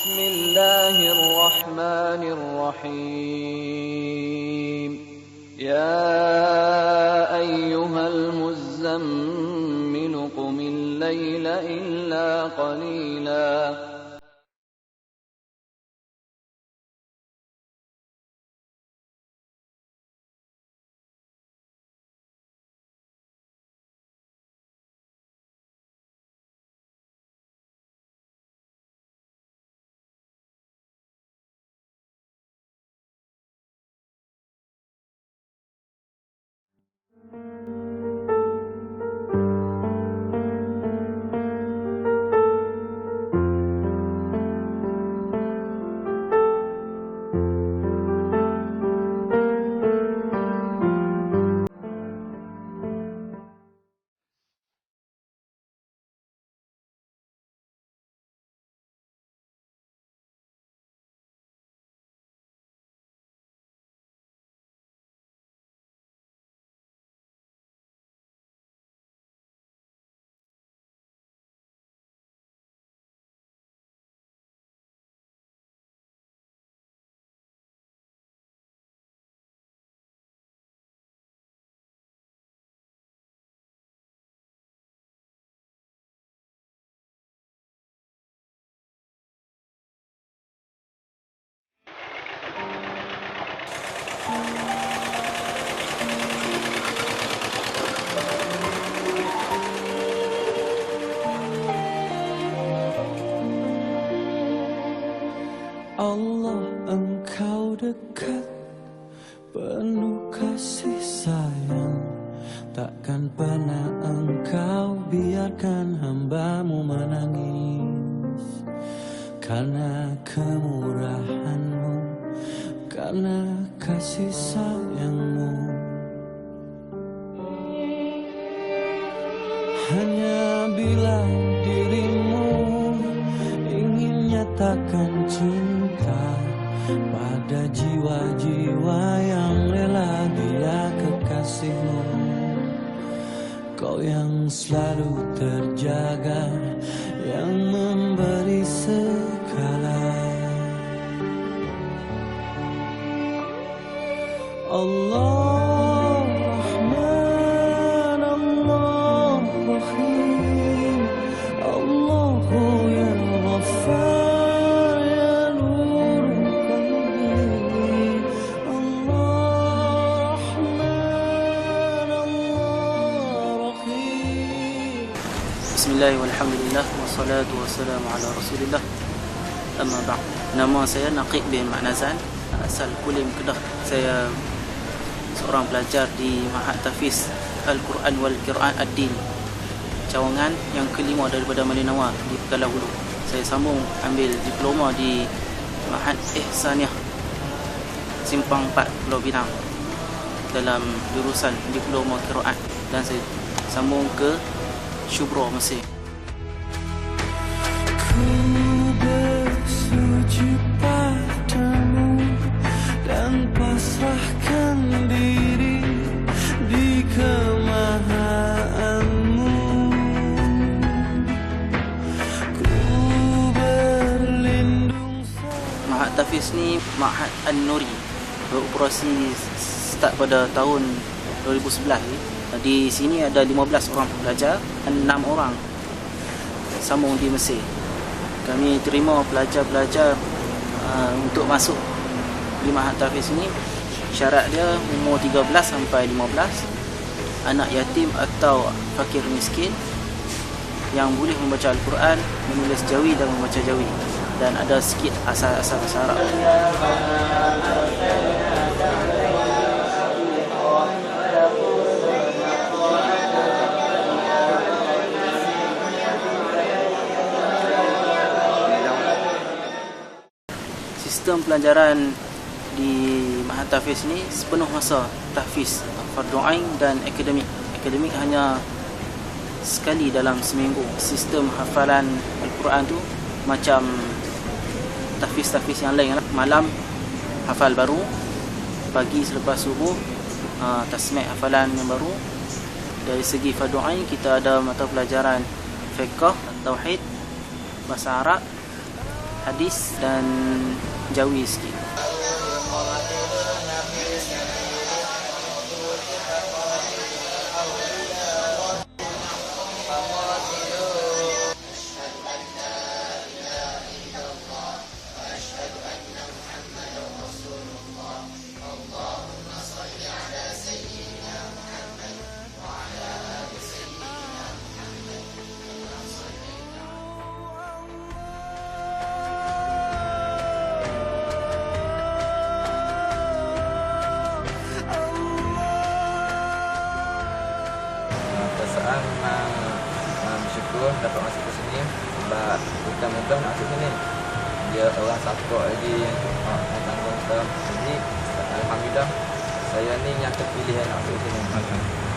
بسم الله الرحمن الرحيم يا أيها المزمل قم الليل إلا قليلا Allah, Engkau dekat, penuh kasih sayang. Takkan pernah Engkau biarkan hamba-Mu menangis. Karena kemurahan-Mu, karena kasih sayang-Mu. Hanya bila dirimu ingin nyatakan cinta pada jiwa-jiwa yang rela dia kekasihmu, kau yang selalu terjaga, yang memberi segala. Allah Rahman, Allah Rahim, Allahu ya Ghaffar ya Nur Qalbi. Allah Rahman, Allah Rahim. Bismillah walhamdulillah wassalatu wassalamu ala rasulillah. Amma ba'd. Nama saya Naqib bin Ma'nazan, asal Kulim, Kedah. Saya seorang pelajar di Ma'had Tahfiz Al-Quran wal Qira'at Ad-Din, cawangan yang kelima daripada Malinawa di Pegalang Hulu. Saya sambung ambil diploma di Ma'had Ihsaniyah Simpang 4 Pulau Pinang dalam jurusan diploma Qira'at, dan saya sambung ke Shubra, Mesir. Ku bersujud padamu dan pasrahkan diri di kemahaanmu. Ku berlindung. Ma'had Tahfiz ni Ma'had An-Nuri, beroperasi start pada tahun 2011 ni. Di sini ada 15 orang pelajar, 6 orang sambung di Mesir. Kami terima pelajar-pelajar untuk masuk di Ma'had Tahfiz ini. Syarat dia umur 13 sampai 15, anak yatim atau fakir miskin yang boleh membaca Al-Quran, menulis Jawi dan membaca Jawi, dan ada sikit asal-asal bahasa Arab. Sistem pelajaran di Ma'had Tahfiz ni sepenuh masa tahfiz, fardu ain dan akademik. Akademik hanya sekali dalam seminggu. Sistem hafalan Al-Quran tu macam tahfiz-tahfiz yang lain. Malam hafal baru, pagi selepas subuh tasmi' hafalan yang baru. Dari segi fardu ain kita ada mata pelajaran fiqh, tauhid, bahasa Arab, hadis dan jawi sikit. Perasaan memang bersyukur dapat masuk ke sini sebab bukan-bukan nak masuk sini. Dia orang support lagi yang tanggung kita. Jadi alhamdulillah saya ni yang terpilih yang nak masuk sini.